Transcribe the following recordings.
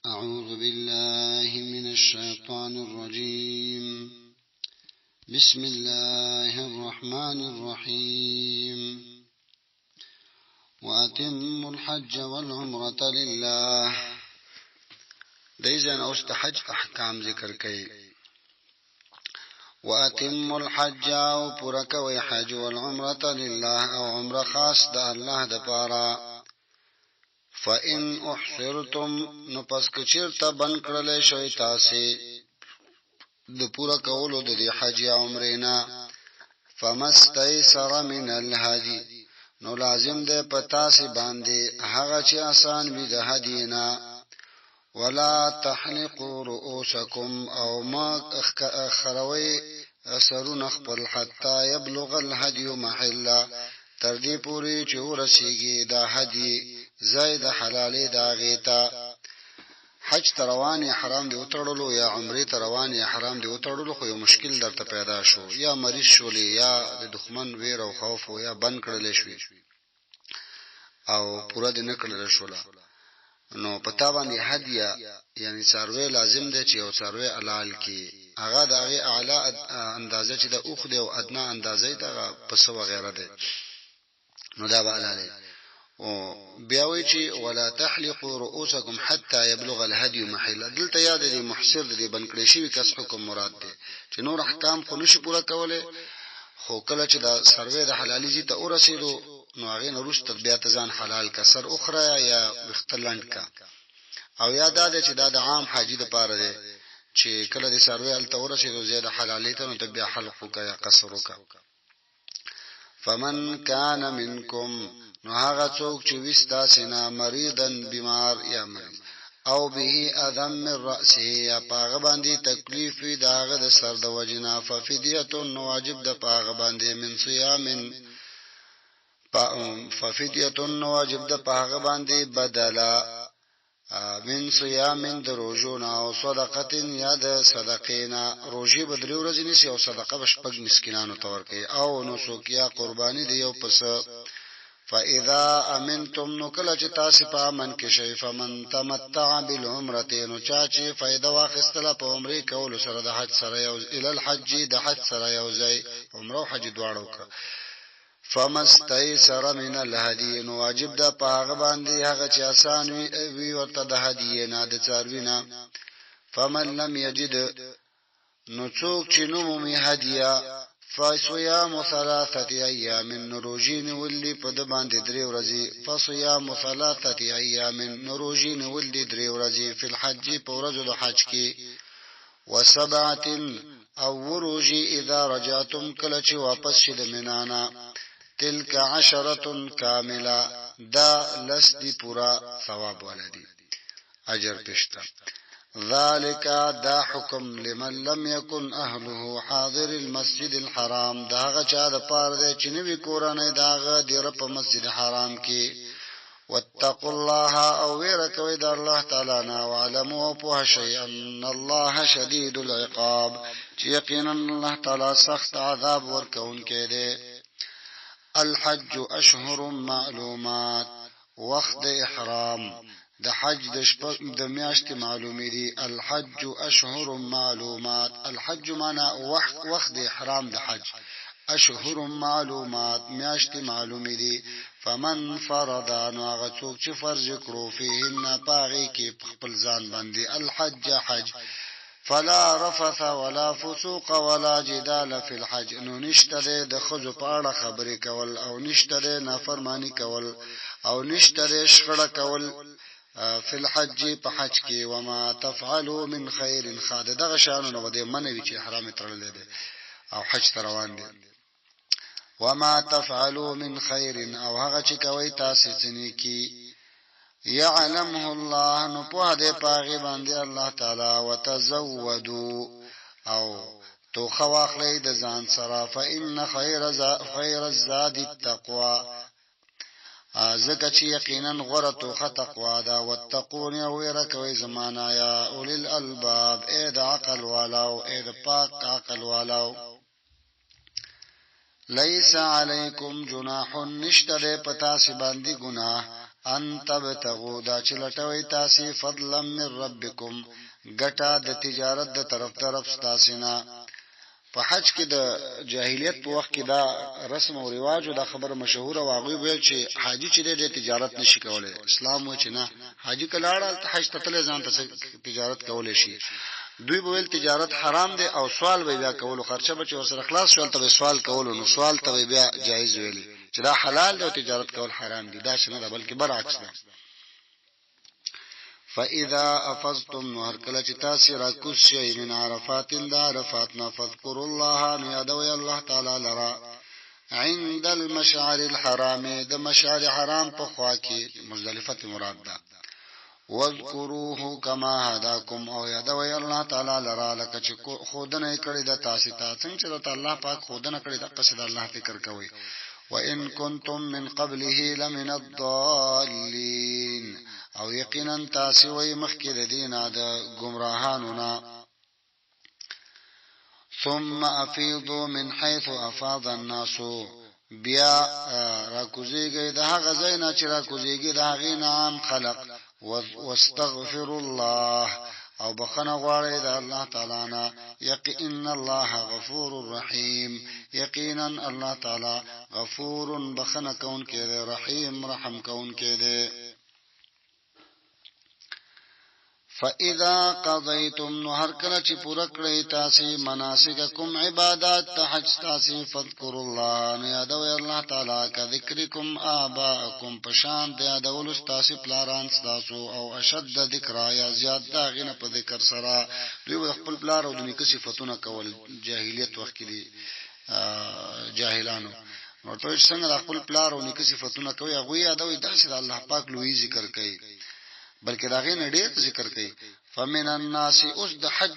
أعوذ بالله من الشيطان الرجيم. بسم الله الرحمن الرحيم. وأتموا الحج والعمرة لله. دیزن اوست حج احکام ذکر کئی. وأتموا الحج او پورا کوي حج والعمرة لله او عمره خاص د الله د پاره. فإن احصرتم نو پس کچیرته بن کړل شوی تاسې د پورا کولو د حج یا عمرې نه فمستيسر من الهدي نو لازم ده پتا سي باندې هغه چې آسان وي د هدي نه. ولا تحلقوا رؤوسكم او ما خروي سرون خپل حتى يبلغ الهدي محله تر دې پورې چې ورسیږي دا هدي زید حلالې دا غیتا. حج تروانی حرام دی وتړلو یا عمرې تروانی حرام دی وتړلو خو یو مشکل درته پیدا شو، یا مریض شولې یا د دښمن ویر او خوف یا بند کړل شوی او پورا دې نه کړل شولا نو پتا باندې هدیه یعنی څاروي لازم دی چې یو څاروي حلال کی هغه د هغه اعلی اندازه چې د اوخ دی او ادنا اندازې د پس وغیرہ دی نو دا به حلال او بیا وی چې ولا تحلقوا رؤوسكم حتى يبلغ الهدي محله. دلته یاد دي محصر دي بنکړې شي کس حکم مراد دي چې نور احکام خو نشي پورا کوله، خو کله چې دا سروي د حلالي زی ته ورسېدو نو هغه نورست بیا ته ځان حلال کا سر اخرى یا اختلند کا. او یاد ده چې دا د عام حاجی د پاره دي چې کله د سروي ال ته ورسېدو زیاده حلالي ته نو بیا حلق کا یا قصر کا. فمن كان منكم نو هغه څوک چې وستا سینا مریضن بیمار یا مریض او به اذم من راسه یا پاغه باندې تکلیف وي داغه د سر د وجنا ففدیه نو واجب د پاغه باندې من صيام ففدیه نو واجب د پاغه باندې بدلا من صيام د روزونه او صدقه یا د صدقینا روزي بدري ورځې نسی او صدقه بشپږ مسکینانو تور کوي او نو سوکیا قرباني دی یو پس. فاذا امنتم نو کله چې تاسو په امن کې شئ فمن تمتع بالعمره نو چا چې فائدہ واخیستله په عمره کول سره د حج سره یو ال الحج د حج سره یو ځای عمره او حج دواړو کا. فمستيسر من الهدي نو واجب ده په هغه باندې هغه چې آسان وي ورته د هدیه نه د څاروینا. فمن لم يجد نو څوک چې نو مومي هدیه فصيام 3 ايام نروجين ولي په د باندې 3 ورځې فصيام 3 ايام نروجين ولي 3 ورځې په الحج په ورځو د حج کې وسبعه او ورجي اذا رجعتم کله چې واپس شید منانا تلك 10 كامله دا لسدي پورا ثواب ولدي اجر پښتا. ذالک دا حکم لمن لم يكن اهله حاضر المسجد الحرام دا غچا د پاره دی چې نوی کورانه داغه د رب مسجد حرام کې. واتقوا الله او ويرکوي د الله تعالی نه وعلموا په شيء ان الله شديد العقاب چې یقینا الله تعالی سخت عذاب ورکوونکی دی. الحج اشهر معلومات وخت احرام د حج د میاشت معلومی دي. الحج اشهر معلومات الحج معنا وخت احرام د حج اشهر معلومات میاشت معلومی دي. فمن فرض نو هغه څوک چې فرض کړو فيهن پاغي کې خپل ځان باندې الحج حج فلا رفث ولا فسوق ولا جدال في الحج نو نشته د خذ په اړه خبرې کول او نشته نافرمانی کول او نشته شخړه کول فی الحج په حج کې. وما تفعلوا من خیر خاد دغه شانو نو د منوي چې احرام ترلې ده او حج روان دي. وما تفعلوا من خیر او هغه چې کوي تاسو څنګه کی يعلمه الله نو په دې پاغي باندې الله تعالی وتزودوا او تو خواخلې د ځان سره فإن خیر الزاد التقوى زکه چې یقینا غره توخه تقوا دا وتقون او ورکوي زمانہ یا اول الالباب اې د عقل والاو اې د پاک عقل والاو. ليس عليكم جناح نشتره پتا سی باندې گناه ان تبتغوا دا چلټوي تاسو فضلا من ربکم ګټه د تجارت د طرف ستاسینا. په حج کې د جاهلیت په وخت کې دا رسم او رواج او دا خبره مشهوره واغوي ویل چې حاجی چې د تجارت نشي کولای. اسلام و چې نه حاجی کلاړه حج ته تل ځان ته تجارت کولای شي. دوی به ویل تجارت حرام دی او سوال به بیا کولو خرچه به چې ورسره خلاص شول ته سوال کولو نو سوال ته بیا جایز ویلي چې دا حلال دی او تجارت کول حرام دی. دا شنه ده بلکې برعکس ده. فاذا افضتم هر کله چې تاسو را کوز شئ من عرفات د عرفاتنا فذكروا الله نو یادوي الله تعالی لرا عند المشعر الحرام د مشعر حرام په خوا کې مزدلفه مراد ده. واذكروه كما هداكم او یادوي الله تعالی لرا لکه چې خودنه کړی د تاسو ته څنګه چې الله پاک خودنه کړی د قصد الله فکر کوي. وان كنتم من قبله لمن الضالين او یقینا تاسو وي مخکې د دینه د گمراهانو نه. ثم افيضوا من حيث افاض الناس بیا راکوزیږي د هغه ځای نه چې راکوزیږي د هغه نام خلق. واستغفر الله او بخنه غواړي د الله تعالی نه. یقینا الله غفور رحیم یقینا الله تعالی غفور بخنه کون کې دی رحیم رحم کون کې دی. فاذا قضيتم نو هر کله چې پوره کړی تاسو مناسککم عبادت ته حج تاسو فذكروا الله نو یادوي الله تعالی کا ذکرکم آباءکم پشان د یادول تاسو پلاران تاسو او اشد ذکر یا زیات دا غنه په ذکر سره دوی خپل پلار او د نیکه صفاتونه کول. جاهلیت وخت کې دي جاهلانو نو ته څنګه خپل پلار او نیکه صفاتونه کوي هغه یادوي داسې د الله پاک لوی ذکر کوي بلکې دا غي نډیر ذکر کوي. فمن الناس اوس د حج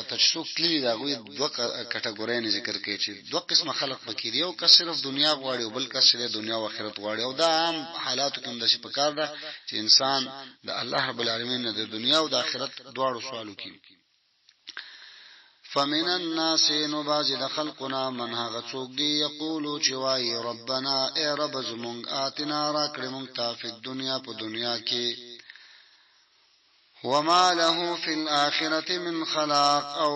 تشسوک کلی دا غوي دوه کټګورۍ ذکر کوي چې دوه قسمه خلق پکې دی. یو کس صرف دنیا غواړي او بل کس صرف دنیا او آخرت غواړي او دا عام حالاتو کې هم د شي په کار ده چې انسان د الله رب العالمین د دنیا او د آخرت دواړو سوالو کې. فمن الناس نو باز د خلقنا من هغه څوک دی یقولو چې وای ربنا ای رب زمونږ آتنا را کړې مونږ ته په دنیا په دنیا کې وما له في الاخره من خلاق او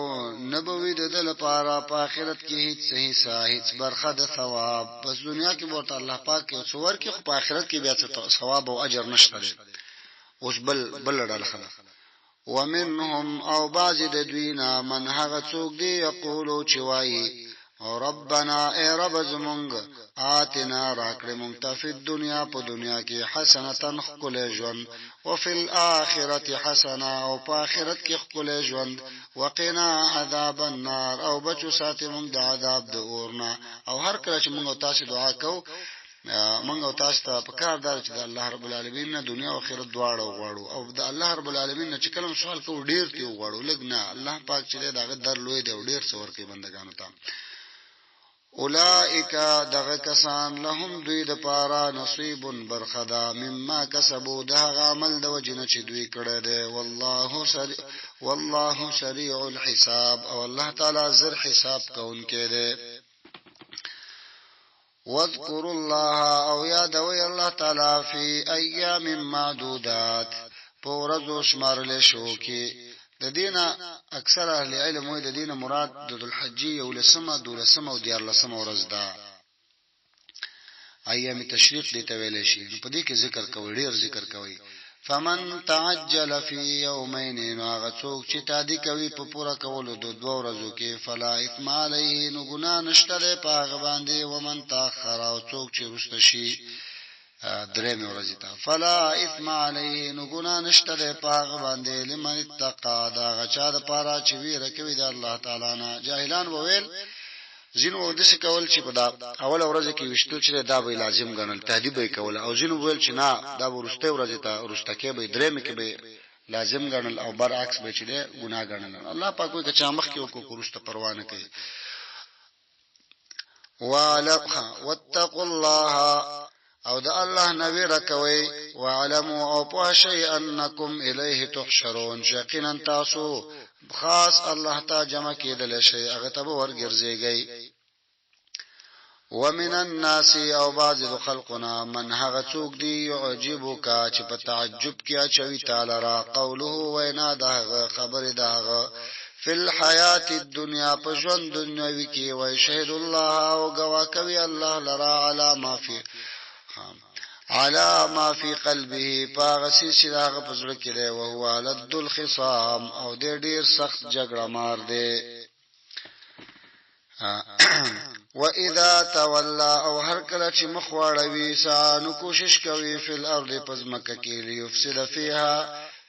نبوي د لپاره په آخرت کې هیڅ صحیح هیڅ برخه د ثواب. بس دنیا کې ورته الله پاک او څور کې په آخرت کې بیا څه ثواب او اجر نشته. اوس بل ډول خلک ومنهم او بعض د دوینا من هغه څوک دی یقولو چې وایي ربنا ای رب زمونږ آتنا راکړې مونږ ته په دنیا په دنیا کې حسنه خپل ژوند او په آخرت حسنه او په آخرت کې خپل ژوند وقنا عذاب النار او بچو ساتي مونږ د عذاب د اورنا. او هر کله چې مونږ تاسو دعا کوو مونږ تاسو ته په کار دار چې د الله رب العالمین نه دنیا او آخرت دواړه غواړو او د الله رب العالمین نه چې کلم سوال کوو ډیر تی غواړو لګ نه. الله پاک چې دغه در لوی دی او ډیر څور کوي بندگانو ته. اولئک دغه کسان لهم دوی د پارا نصیب برخدا مما کسبوا دغه عمل د وجنه چې دوی کړی دی. والله سریع الحساب او الله تعالی زر حساب کوونکی دی. واذكروا الله او یادوي الله تعالی فی ایام معدودات په ورځو شمارل شو کې. د دینه اکثر اهل علم وایي د دینه مراد د ذوالحجې او لسمه دولسمه او دیارلسمه ورځ ده. ایام تشریق دي ته ویل شي په دې کې ذکر کوي ډیر ذکر کوي. فمن تعجل فی یومین نو هغه څوک چې تادی کوي په پورا کولو د دوه ورځو کې فلا اثم علیه نو ګناه نشته په هغه باندې. ومن تاخر او څوک چې رسته شي درې ورځې ته فلا اثم علیه نو ګناه نشته په هغه باندې. لمن اتقى دا غچا د پاره چې ویره کوي د الله تعالی نه. جاهلان وویل زینو د څه کول چې په دا اول ورځ کې وشتل چې دا به لازم ګڼل تهدید به کول او زینو ویل چې نه دا ورسته ورځ ته ورسته کې به درې مې کې به لازم ګڼل او برعکس به چې ګناه ګڼل. الله پاک وایي چې مخ کې وکړو ورسته پروا نه کوي. واتقوا الله او د الله نبی رکوي وعلموا او پوښی انکم الیه تحشرون یقینا تاسو خاص الله ته جمع کېدل شي هغه ته ورګرځيږي. ومن الناس او بعض خلقنا من هغه څوک دی يعجبك چې په تعجب کې اچوي تعالی را قوله وینا دغه خبر دغه فی الحیات الدنیا په ژوند دنیوي کې وای شهد الله او گوا کوي الله لرا علی ما فی قلبه پاغسی چې دغه پزړه کې دی او هو لد الخصام او ډیر سخت جګړه مار دی واذا تولى او هر کله چې مخ واړوي سانو کوشش کوي په الارض پزمکه کې ليفسد فيها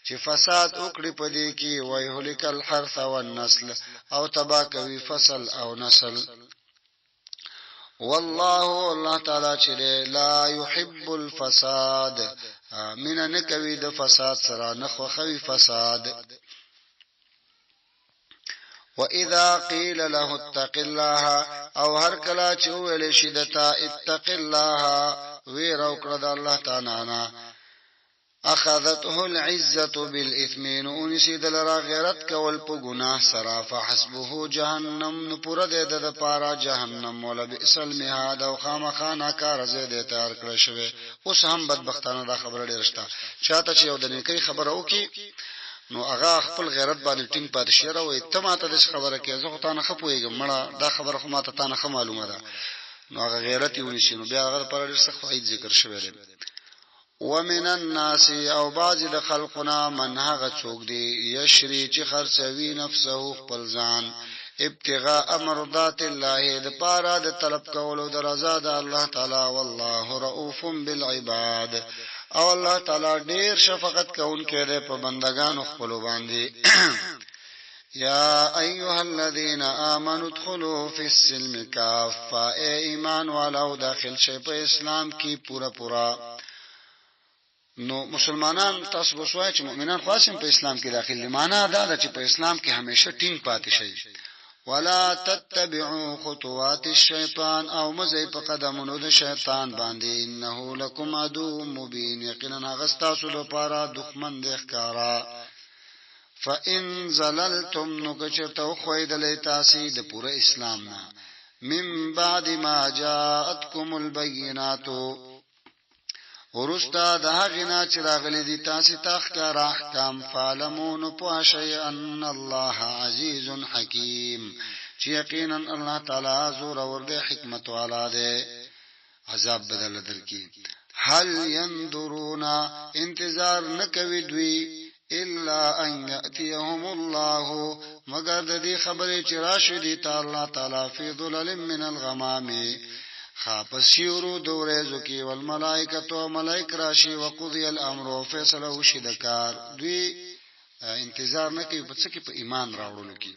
چې فساد وکړي پدې کې ويهلك الحرث والنسل او تبا کوي فصل او نسل والله الله تعالی چې لا يحب الفساد من نکوي د فساد سره نخو خوي فساد واذا قيل له اتق الله او هر کلا چې ویل شي دتا اتق الله وير او کړه د الله تعالی نه اخذته العزه بالاثم انسي دلرا غیرت کول په ګناه سره فحسبه جهنم نو پر دې د پارا جهنم ولا بئس المهاد او خامخانه کار زه دې تیار کړی شوی اوس هم بدبختانه دا خبره ډیره شته چاته چې یو د نیکی خبره وکي نو هغه خپل غیرت باندې ټینګ پاتې شره او ته ماته د خبره کې زه خو ته نه خپويږم مړه دا خبره خو ماته ته نه معلومه ده نو هغه غیرت یې ونشي نو بیا هغه پر ډیر سخت وایي ذکر شوی دی ومن الناس او بعض د خلقنا من هغه څوک دی یشری چې خرڅوي نفسه خپل ځان ابتغاء مرضات الله د پاره د طلب کولو د رضا د الله تعالی والله رؤوف بالعباد او الله تعالی ډیر شفقت کوونکی دی په بندگانو خپل باندې یا ایها الذين امنوا ادخلوا في السلم كافه ایمان والو داخل شي په اسلام کې پورا نو مسلمانان تاسو وسوای چې مؤمنان خاصم په اسلام کې داخل دي معنا دا ده چې په اسلام کې همیشه ټینګ پاتې شي ولا تتبعوا خطوات الشیطان او مزي په قدمونو د شیطان باندې انه لكم عدو مبين یقینا غستاسو لپاره دښمن دی ښکارا فان زللتم نکچته خویدلې تاسو د پوره اسلام نه من بعد ما جاءتكم البينات ورستا د هغه نه چې راغلي دي تاسو تخکار احکام فعلمون پوښی ان الله عزیز حکیم چې یقینا الله تعالی زور اور د حکمت والا دی عذاب بدل درکې هل ينظرون انتظار نکوي دوی الا ان ياتيهم الله مگر د دې خبرې چې راشدي تعالی فی ظلل من الغمام خاپسیورو دورزو کی والملائکه و ملائک راشی وقضی الامر فیصله وشي د کار دوی انتظار نه کوي په څه کې په ایمان راوړلو کې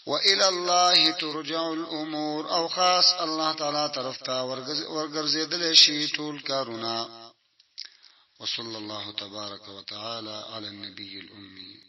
والى الله ترجع الامور او خاص الله تعالی طرف ته ورګرځیدل شي ټول کارونه وصلی الله تبارک وتعالى على النبي الامي